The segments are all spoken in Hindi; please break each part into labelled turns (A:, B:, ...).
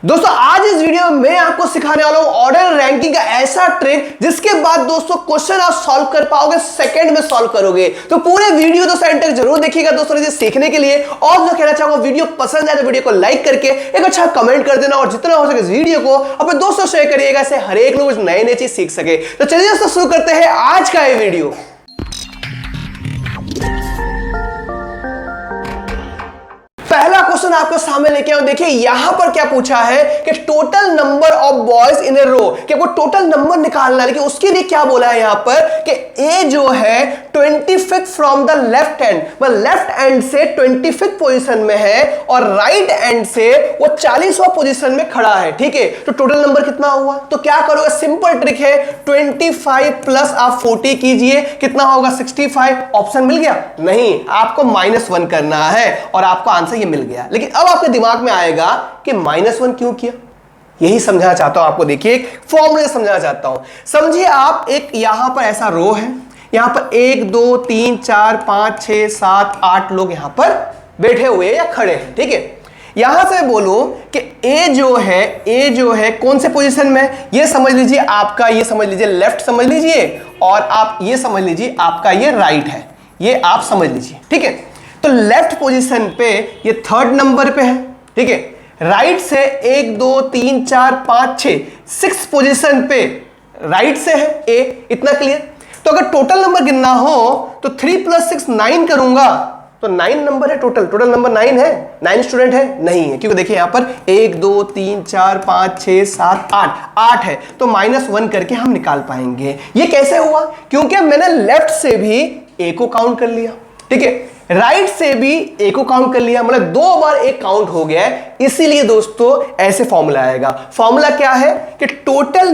A: दोस्तों आज इस वीडियो में मैं आपको सिखाने वाला हूं ऑर्डर रैंकिंग का ऐसा ट्रिक जिसके बाद दोस्तों क्वेश्चन आप सॉल्व कर पाओगे, सेकंड में सॉल्व करोगे। तो पूरे वीडियो दोस्तों एंड तक जरूर देखिएगा दोस्तों इसे सीखने के लिए। और जो कहना चाहूंगा, वीडियो पसंद आए तो वीडियो को लाइक करके एक अच्छा कमेंट कर देना और जितना हो सके इस वीडियो को अपने दोस्तों शेयर करिएगा, ऐसे हर एक लोग नए नए चीज सीख सके। तो चलिए दोस्तों शुरू करते हैं आज का ये वीडियो। पहला क्वेश्चन आपको सामने लेके आऊं। देखिए यहां पर क्या पूछा है कि total number of boys in a row, कि आपको टोटल नंबर निकालना है। लेकिन उसके लिए क्या बोला है यहां पर कि ए जो है 25th from the left hand, मतलब लेफ्ट हैंड से 25th पोजीशन में है और राइट हैंड से वो 40वां पोजीशन में खड़ा है। ठीक है, तो टोटल नंबर कितना हुआ? तो क्या करोगे, सिंपल ट्रिक है, 25 प्लस आप 40 कीजिए, कितना होगा 65। ऑप्शन मिल गया? नहीं, आपको -1 करना है और आपको आंसर ये मिल गया। लेकिन अब आपके दिमाग में आएगा कि -1 क्यों किया, यही समझाना चाहता हूं आपको। देखिए एक फॉर्मूले समझाना चाहता हूं। समझिए आप एक यहां पर ऐसा रो है, यहां पर 1 2 3 4 5 6 7 8 लोग यहां पर बैठे हुए या खड़े हैं। ठीक है, यहां से बोलूं कि ए जो है कौन से पोजीशन में, ये समझ लीजिए आपका, ये समझ लीजिए लेफ्ट समझ लीजिए, और आप ये समझ लीजिए आपका ये राइट है, ये आप समझ लीजिए। ठीक है, तो लेफ्ट पोजीशन पे ये 3rd नंबर पे है। ठीक है, राइट से 1 2 3 4 5 6 पोजीशन पे राइट से है ए। इतना क्लियर? तो अगर टोटल नंबर गिनना हो तो 3 + 6 9 करूंगा तो 9 नंबर है। टोटल नंबर 9 है? 9 स्टूडेंट है? नहीं है, क्योंकि देखिए यहां पर 1 2 3 4 5 6 7 8 है, तो -1 करके हम निकाल पाएंगे। ये कैसे हुआ? क्योंकि मैंने लेफ्ट से भी ए को काउंट कर लिया, ठीक है, राइट से भी ए को काउंट कर लिया, मतलब 2 बार एक काउंट हो गया है। इसीलिए दोस्तों ऐसे फॉर्मूला आएगा। फॉर्मूला क्या है कि total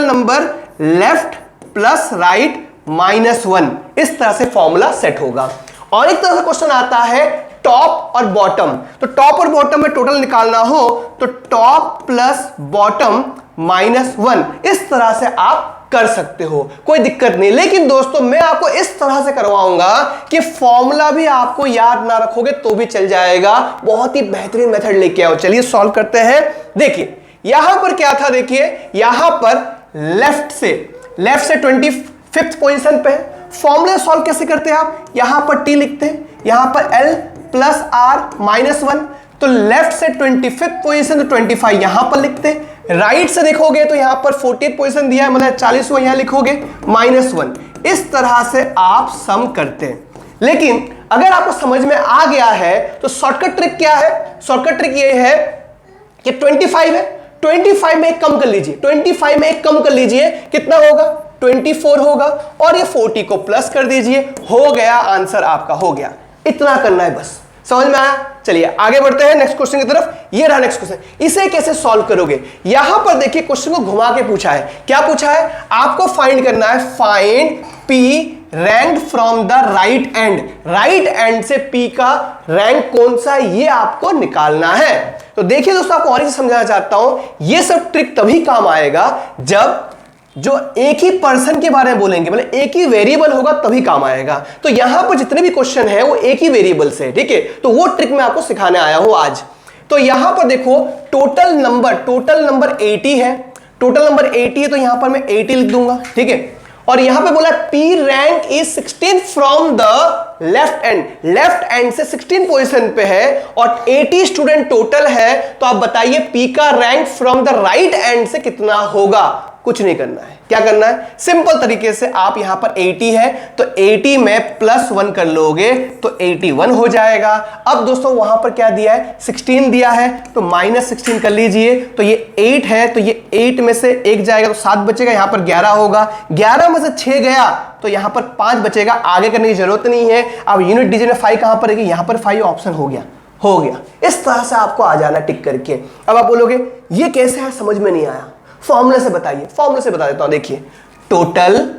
A: number left plus right -1, इस तरह से फॉर्मूला सेट होगा। और एक तरह से क्वेश्चन आता है टॉप और बॉटम। तो टॉप और बॉटम में टोटल निकालना हो तो टॉप प्लस बॉटम -1, इस तरह से आप कर सकते हो, कोई दिक्कत नहीं। लेकिन दोस्तों मैं आपको इस तरह से करवाऊंगा कि फॉर्मूला भी आपको याद ना रखोगे तो भी चल जाएगा। बहुत ही बेहतरीन मेथड लेके आओ। चलिए सॉल्व करते हैं। देखिए यहां पर क्या था, देखिए यहां पर लेफ्ट से 25th पोजीशन पे है। फॉर्मूला सॉल्व कैसे करते हैं आप? यहां पर टी लिखते हैं, यहां पर L + R -1, तो लेफ्ट से 25th पोजीशन तो 25 यहां पर लिखते हैं। राइट से देखोगे तो यहां पर 40th पोजीशन दिया है, मतलब 40वां यहां लिखोगे -1। इस तरह से आप सम करते हैं। लेकिन अगर आपको समझ में आ गया है तो शॉर्टकट ट्रिक क्या है? शॉर्टकट ट्रिक ये है कि 25 है, 25 में एक कम कर लीजिए, 25 में एक कम कर लीजिए, कितना होगा? 24 होगा, और ये 40 को प्लस कर दीजिए, हो गया आंसर आपका, हो गया। इतना करना है बस। समझ में आया? चलिए आगे बढ़ते हैं नेक्स्ट क्वेश्चन की तरफ। ये रहा नेक्स्ट क्वेश्चन। इसे कैसे सॉल्व करोगे? यहां पर देखिए क्वेश्चन को घुमा के पूछा है। क्या पूछा है? आपको फाइंड करना है, find P rank from the right and. Right and से P का रैंक कौन सा है ये आपको निकालना है। तो देखिए दोस्तों, आपको और समझाना चाहता हूं, ये सब ट्रिक तभी काम आएगा जब जो एक ही पर्सन के बारे में बोलेंगे, मतलब एक ही वेरिएबल होगा तभी काम आएगा। तो यहां पर जितने भी क्वेश्चन है वो एक ही वेरिएबल से, ठीक है, तो वो ट्रिक मैं आपको सिखाने आया हूं आज। तो यहां पर देखो टोटल नंबर 80 है, टोटल नंबर 80 है, तो यहां पर मैं 80 लिख दूंगा, ठीक है। और यहां पे बोला P rank is 16 from the left and, left and से 16 पोजीशन पे है और 80 स्टूडेंट टोटल है। तो आप बताइए P का rank from the right and से कितना होगा? कुछ नहीं करना है। क्या करना है? सिंपल तरीके से आप यहां पर 80 है तो 80 में +1 कर लोगे तो 81 हो जाएगा। अब दोस्तों वहां पर क्या दिया है? 16 दिया है, तो -16 कर लीजिए, तो ये 8 है, तो ये 8 में से 1 जाएगा तो 7 बचेगा, यहां पर 11 होगा, 11 में से 6 गया तो यहां पर 5 बचेगा। आगे करने की जरूरत नहीं है। अब यूनिट डिजिट में 5 कहां पर रहेगी? यहां पर 5 ऑप्शन हो गया। इस तरह से आपको आ जाना टिक करके। अब आप बोलोगे ये कैसे है, समझ में नहीं आया, फॉर्मूले से बताइए। फॉर्मूले से बता देता हूं। देखिए total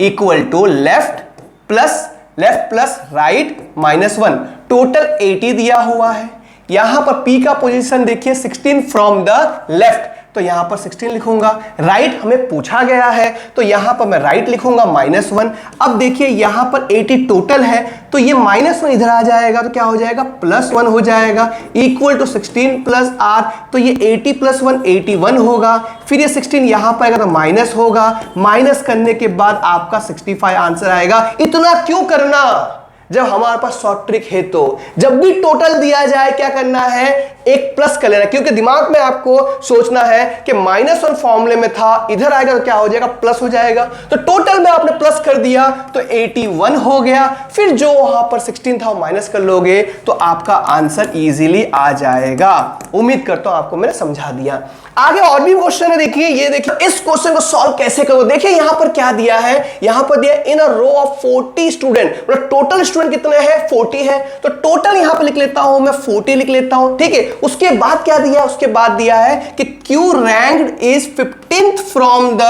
A: equal to left plus right -1, total 80 दिया हुआ है। यहां पर P का पोजीशन देखिए 16 फ्रॉम द लेफ्ट, तो यहां पर 16 लिखूंगा। राइट हमें पूछा गया है तो यहां पर मैं राइट लिखूंगा -1। अब देखिए यहां पर 80 टोटल है तो ये -1 इधर आ जाएगा तो क्या हो जाएगा +1 हो जाएगा, इक्वल टू 16 प्लस r, तो ये 80 + 1 81 होगा। फिर ये 16 यहां पर आएगा तो माइनस होगा, माइनस करने के बाद आपका 65 आंसर आएगा। इतना क्यों करना जब हमारे पास शॉर्ट ट्रिक है? तो जब भी टोटल दिया जाए क्या करना है, एक प्लस कर लेना, क्योंकि दिमाग में आपको सोचना है कि -1 फॉर्मूले में था, इधर आएगा तो क्या हो जाएगा प्लस हो जाएगा। तो टोटल में आपने प्लस कर दिया तो 81 हो गया। फिर जो वहां पर 16 था वो माइनस कर लोगे तो आपका आंसर इजीली आ जाएगा। उम्मीद करता हूं आपको मैंने समझा दिया। आगे और भी क्वेश्चन है, देखिए ये देखिए इस क्वेश्चन को सॉल्व कैसे करो। देखिए यहां पर क्या दिया है, यहां पर दिया इन अ रो ऑफ 40 स्टूडेंट, मतलब टोटल स्टूडेंट कितने हैं 40 है, तो टोटल यहां पर लिख लेता हूं मैं 40 लिख लेता हूं, ठीक है। उसके बाद क्या दिया, उसके बाद दिया है कि Q ranked is 15th from the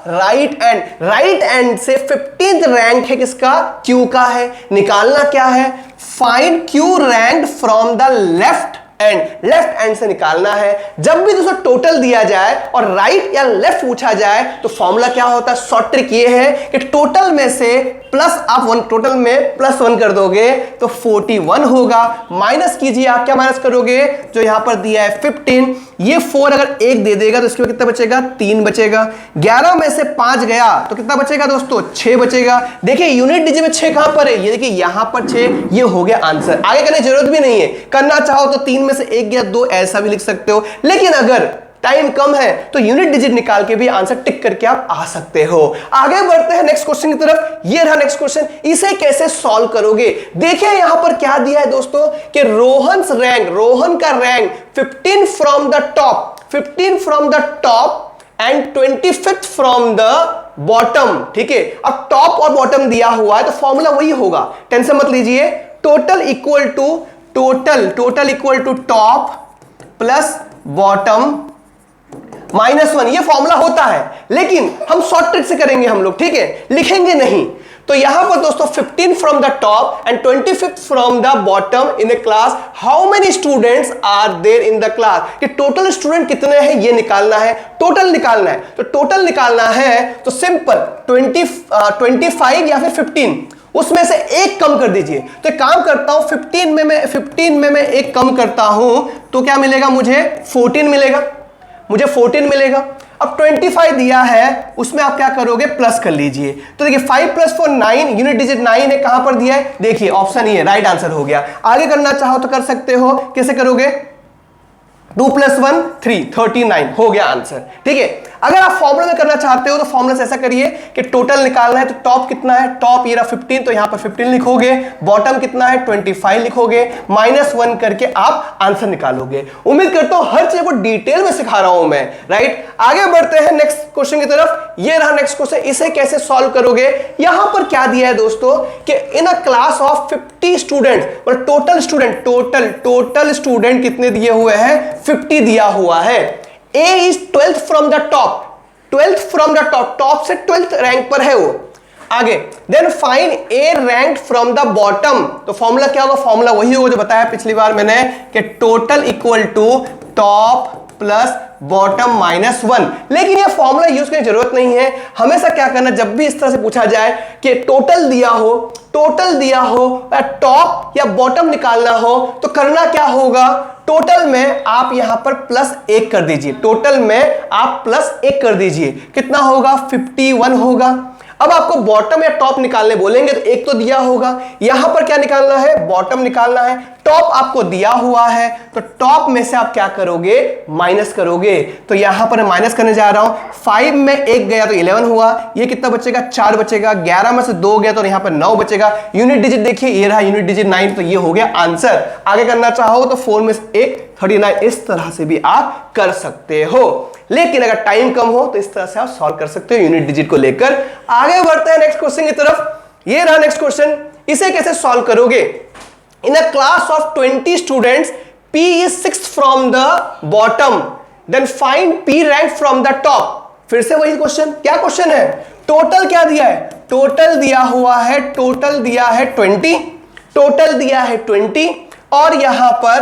A: right and, right and से 15th रैंक है किसका, क्यू का है। निकालना क्या है, find Q ranked from the left and, left and से निकालना है। जब भी दोस्तों टोटल दिया जाए और राइट या लेफ्ट पूछा जाए तो फॉर्मूला क्या होता है, शॉर्ट ट्रिक ये है कि टोटल में से प्लस आप 1, टोटल में +1 कर दोगे तो 41 होगा। माइनस कीजिए, आप क्या माइनस करोगे, जो यहां पर दिया है 15, ये 4 अगर 1 दे देगा तो इसके बाद कितना बचेगा, 3 बचेगा। 11 में से 5 गया तो कितना बचेगा दोस्तों, 6 बचेगा। देखिए यूनिट डिजिट में 6 कहां पर है, ये देखिए यहां पर 6, ये हो गया आंसर। आगे करने की जरूरत भी नहीं है, करना चाहो तो 3 में से 1 या 2 ऐसा भी लिख सकते हो, लेकिन अगर टाइम कम है तो यूनिट डिजिट निकाल के भी आंसर टिक करके आप आ सकते हो। आगे बढ़ते हैं नेक्स्ट क्वेश्चन की तरफ। ये रहा नेक्स्ट क्वेश्चन, इसे कैसे सॉल्व करोगे। देखिए यहां पर क्या दिया है दोस्तों कि रोहन का rank 15 from the top, 15 from the top and 25th from the bottom, ठीक है। अब टॉप और बॉटम दिया हुआ है तो फॉर्मूला वही होगा, टेंशन मत लीजिए। Total equal to top plus bottom -1, ये फॉर्मूला होता है, लेकिन हम शॉर्ट ट्रिक से करेंगे हम लोग, ठीक है, लिखेंगे नहीं। तो यहां पर दोस्तों 15 from the top and 25th from the bottom in a class, how many students are there in the class, कि टोटल स्टूडेंट कितने हैं ये निकालना है, टोटल निकालना है। तो टोटल निकालना है तो सिंपल 25 या फिर 15, उसमें से एक कम कर दीजिए। तो एक काम करता हूं, 15 में मैं एक कम करता हूं तो क्या मिलेगा मुझे, 14 मिलेगा, मुझे 14 मिलेगा। अब 25 दिया है, उसमें आप क्या करोगे, प्लस कर लीजिए। तो देखिए 5 + 4 9, यूनिट डिजिट 9 है, कहां पर दिया है, देखिए ऑप्शन ही है, राइट आंसर हो गया। आगे करना चाहो तो कर सकते हो, कैसे करोगे, 2 + 1 3, 39 हो गया आंसर, ठीक है। अगर आप फॉर्मूला में करना चाहते हो तो फॉर्मूला से ऐसा करिए कि टोटल निकालना है तो टॉप कितना है, टॉप ये रहा 15, तो यहां पर 15 लिखोगे, बॉटम कितना है 25 लिखोगे, -1 करके आप आंसर निकालोगे। उम्मीद करता हूं हर चीज को डिटेल में सिखा रहा हूं मैं, राइट। आगे बढ़ते हैं नेक्स्ट क्वेश्चन की तरफ। ये रहा नेक्स्ट क्वेश्चन, इसे कैसे सॉल्व करोगे। यहां पर क्या दिया है दोस्तों कि इन अ क्लास ऑफ 50 स्टूडेंट, मतलब टोटल स्टूडेंट कितने दिए हुए हैं, 50 दिया हुआ है। A is 12th from the top, 12th from the top, top से 12th रैंक पर है वो। आगे then find A ranked from the bottom, तो फॉर्मूला क्या होगा, फॉर्मूला वही होगा जो बताया पिछली बार मैंने कि total equal to top plus bottom -1। लेकिन ये फॉर्मूला यूज करने की जरूरत नहीं है। हमेशा क्या करना, जब भी इस तरह से पूछा जाए कि टोटल दिया हो टॉप या बॉटम निकालना हो तो करना क्या होगा, टोटल में आप यहां पर +1 कर दीजिए, टोटल में आप +1 कर दीजिए, कितना होगा 51 होगा। अब आपको बॉटम या टॉप निकालने बोलेंगे तो एक तो दिया होगा, यहां पर क्या निकालना है, बॉटम निकालना है। टॉप आपको दिया हुआ है तो टॉप में से आप क्या करोगे, माइनस करोगे। तो यहां पर माइनस करने जा रहा हूं, 5 में 1 गया तो 11 हुआ, ये कितना बचेगा 4 बचेगा, 11 में से 2 गया तो यहां पर 9 बचेगा। यूनिट डिजिट देखिए ये रहा यूनिट डिजिट 9, तो ये हो गया आंसर। आगे करना चाहो तो 4 में से 1 39, इस तरह से भी आप कर सकते हो, लेकिन अगर टाइम कम हो तो इस तरह से आप सॉल्व कर सकते हो यूनिट डिजिट को लेकर। आगे बढ़ते हैं नेक्स्ट क्वेश्चन की तरफ। ये रहा नेक्स्ट क्वेश्चन, इसे कैसे सॉल्व करोगे। In a class of 20 students P is 6th from the bottom, then find P rank from the top। फिर से वही क्वेश्चन, क्या क्वेश्चन है, टोटल क्या दिया है, टोटल दिया हुआ है, टोटल दिया है 20, और यहां पर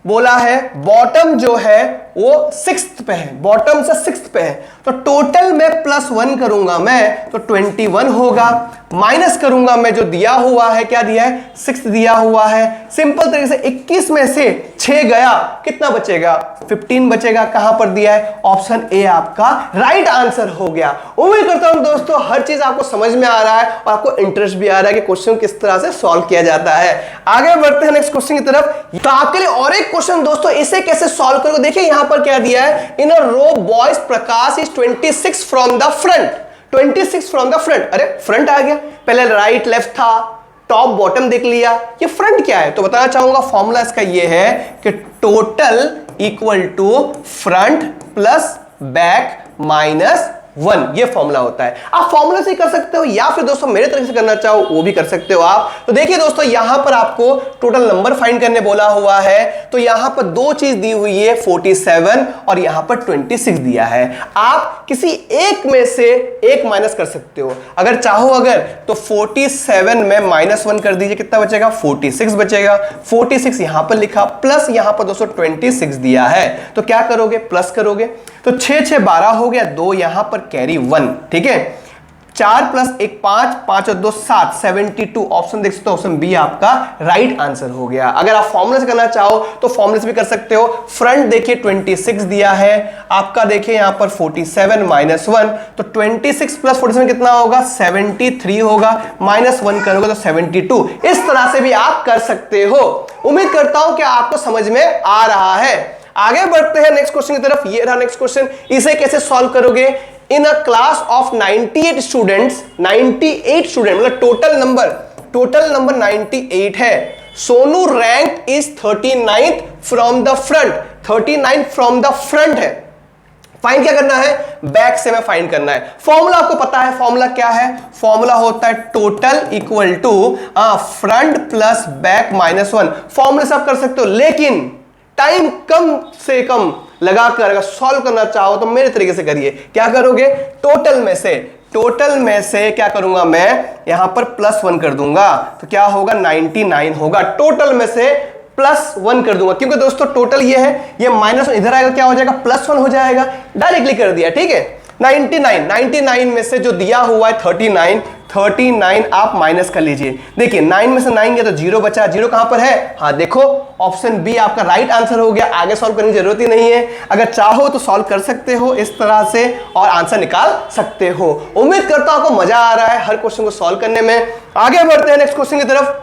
A: बोला है बॉटम जो है वो 6th पे है, बॉटम से 6th पे है, तो टोटल में +1 करूंगा मैं तो 21 होगा, माइनस करूंगा मैं जो दिया हुआ है, क्या दिया है 6 दिया हुआ है। सिंपल तरीके से 21 में से 6 गया, कितना बचेगा 15 बचेगा। कहां पर दिया है, ऑप्शन ए आपका राइट आंसर हो गया। उम्मीद करता हूं दोस्तों हर चीज आपको समझ में आ रहा है और आपको इंटरेस्ट भी आ रहा है कि क्वेश्चन किस तरह से सॉल्व किया जाता है। आगे बढ़ते हैं नेक्स्ट क्वेश्चन की तरफ। तो आपके लिए और एक क्वेश्चन दोस्तों, इसे कैसे सॉल्व करोगे, देखिए यहां पर क्या दिया है, in a row boys Prakash is 26 from the front, 26 from the front. अरे फ्रंट आ गया, पहले राइट लेफ्ट था, टॉप बॉटम देख लिया, ये फ्रंट क्या है, तो बताना चाहूंगा फॉर्मूला इसका ये है कि total equal to front plus back -1, ये फॉर्मूला होता है। आप फॉर्मूला से कर सकते हो या फिर दोस्तों मेरे तरीके से करना चाहो वो भी कर सकते हो आप। तो देखिए दोस्तों यहां पर आपको टोटल नंबर फाइंड करने बोला हुआ है, तो यहां पर दो चीज दी हुई है, 47 और यहां पर 26 दिया है। आप किसी एक में से एक माइनस कर सकते हो, अगर चाहो अगर तो 47 में -1 कर दीजिए, कितना बचेगा 46 बचेगा। 46 यहां पर लिखा, प्लस यहां पर दोस्तों 26 दिया है, तो क्या करोगे प्लस करोगे, तो 6 6 12 हो गया, 2 यहां पर कैरी 1, ठीक है। 4 + 1 5, 5 और 2 7, 72 ऑप्शन देख सकते हो, ऑप्शन बी आपका राइट आंसर हो गया। अगर आप फॉर्मूला से करना चाहो तो फॉर्मूला से भी कर सकते हो। फ्रंट देखिए 26 दिया है आपका, देखिए यहां पर 47 -1, तो 26 + 47 कितना होगा 73 होगा, -1 करोगे तो 72। इस तरह से भी आप कर सकते हो। उम्मीद करता हूं कि आपको समझ में आ रहा है। आगे बढ़ते हैं नेक्स्ट क्वेश्चन की तरफ। ये रहा नेक्स्ट क्वेश्चन, इसे कैसे सॉल्व करोगे। In a class of 98 students, 98 student मतलब टोटल नंबर 98 है। Sonu rank is 39 from the front, 39 from the front है। फाइंड क्या करना है, बैक से में फाइंड करना है। फॉर्मूला आपको पता है, फॉर्मूला क्या है, फॉर्मूला होता है total equal to front plus back -1। Formula से आप कर सकते हो, लेकिन टाइम कम से कम लगाकर अगर सॉल्व करना चाहो तो मेरे तरीके से करिए। क्या करोगे, टोटल में से क्या करूंगा मैं, यहां पर +1 कर दूंगा, तो क्या होगा 99 होगा। टोटल में से +1 कर दूंगा, क्योंकि दोस्तों टोटल ये है, ये -1 इधर आएगा, क्या हो जाएगा +1 हो जाएगा, डायरेक्टली कर दिया, ठीक है। 99 में से जो दिया हुआ है 39 आप माइनस कर लीजिए। देखिए 9 में से 9 गया तो 0 बचा, 0 कहां पर है, हाँ देखो ऑप्शन बी आपका राइट आंसर हो गया। आगे सॉल्व करने की जरूरत ही नहीं है, अगर चाहो तो सॉल्व कर सकते हो इस तरह से और आंसर निकाल सकते हो। उम्मीद करता हूं आपको मजा आ रहा है हर क्वेश्चन को सॉल्व करने में। आगे बढ़ते हैं नेक्स्ट क्वेश्चन की तरफ।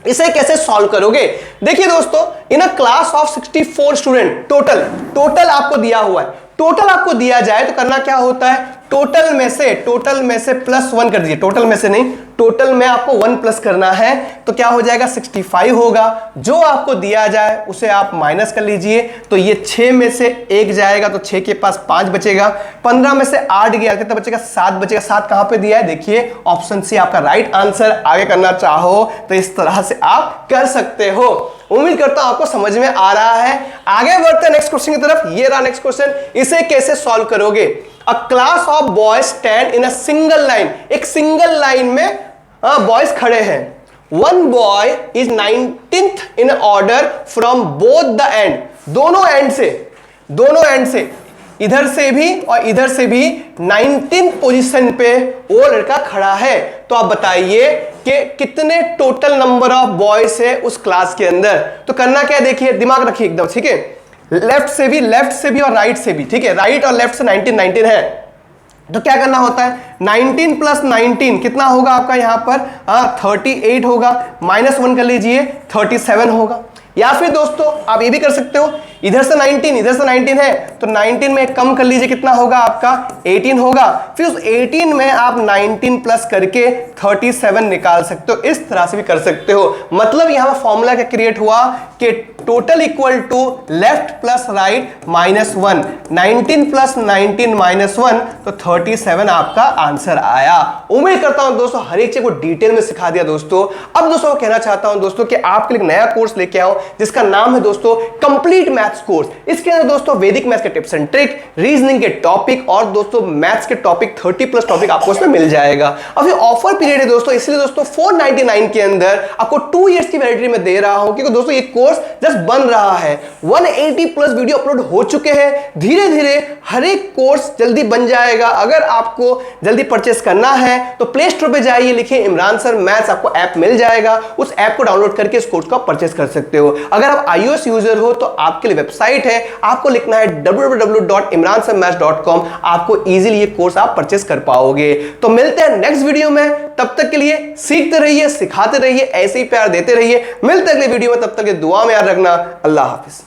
A: इसे कैसे सॉल्व करोगे, देखिए दोस्तों in a class of 64 student, total आपको दिया हुआ है, टोटल आपको दिया जाए तो करना क्या होता है, टोटल में से +1 कर दीजिए। टोटल में से नहीं, टोटल में आपको 1 प्लस करना है, तो क्या हो जाएगा 65 होगा। जो आपको दिया जाए उसे आप माइनस कर लीजिए, तो ये 6 में से 1 जाएगा तो 6 के पास 5 बचेगा। 15 में से 8 गया, कितना बचेगा 7 बचेगा। 7 कहां पे दिया है, देखिए ऑप्शन सी आपका राइट आंसर। आगे करना चाहो तो इस तरह से आप कर सकते हो। उम्मीद करता हूं आपको समझ में आ रहा है। आगे बढ़ते हैं नेक्स्ट क्वेश्चन की तरफ। ये रहा नेक्स्ट क्वेश्चन, इसे कैसे सॉल्व करोगे। अ class of boys stand in a single line, एक सिंगल लाइन में बॉयज खड़े हैं। One boy is 19th in order from both the end, दोनों एंड से इधर से भी और इधर से भी 19th पोजीशन पे वो लड़का खड़ा है। तो आप बताइए कि कितने टोटल नंबर ऑफ बॉयज है उस क्लास के अंदर। तो करना क्या है, देखिए दिमाग रखिए एकदम, ठीक है। लेफ्ट से भी और राइट से भी, ठीक है। राइट और लेफ्ट से 19 है, तो क्या करना होता है 19 + 19 कितना होगा आपका यहां पर 38 होगा, -1 कर लीजिए 37 होगा। या फिर दोस्तों आप ये भी कर सकते हो, इधर से 19 है तो 19 में कम कर लीजिए, कितना होगा आपका 18 होगा। फिर उस 18 में आप 19 प्लस करके 37 निकाल सकते हो। इस तरह से भी कर सकते हो। मतलब यहां पर फॉर्मूला क्या क्रिएट हुआ कि total equal to left plus right -1, 19 + 19 -1, तो 37 आपका आंसर आया। उम्मीद करता हूं दोस्तों हर एक चीज को डिटेल में सिखा दिया दोस्तों। अब दोस्तों कहना चाहता हूं दोस्तों कि आपके लिए नया कोर्स लेके आओ जिसका नाम है दोस्तों कंप्लीट मैथ्स कोर्स। इसके अंदर दोस्तों वैदिक मैथ्स के टिप्स एंड ट्रिक, रीजनिंग के टॉपिक और दोस्तों मैथ्स के टॉपिक 30+ टॉपिक आपको इसमें मिल जाएगा। अभी ऑफर पीरियड है दोस्तों, इसलिए दोस्तों 499 के अंदर आपको 2 इयर्स की वैलिडिटी में दे रहा हूं, क्योंकि दोस्तों ये कोर्स जस्ट बन रहा है। 180 प्लस वीडियो अपलोड हो चुके हैं। धीरे धीरे हर एक कोर्स जल्दी बन जाएगा। अगर आपको जल्दी परचेस करना है तो प्ले स्टोर पे जाइए, लिखिए इमरान सर मैथ्स, आपको ऐप मिल जाएगा। उस ऐप को डाउनलोड करके इस कोर्स को परचेस कर सकते हो। अगर आप iOS यूजर हो तो आपके लिए वेबसाइट है, आपको लिखना है www.imransarmaths.com। आपको इजीली ये कोर्स आप परचेस कर पाओगे। तो मिलते हैं नेक्स्ट वीडियो में, तब तक के लिए सीखते रहिए, सिखाते रहिए, ऐसे ही प्यार देते रहिए। मिलते हैं अगले वीडियो में, तब तक के दुआ में याद रखना। अल्लाह हाफिज।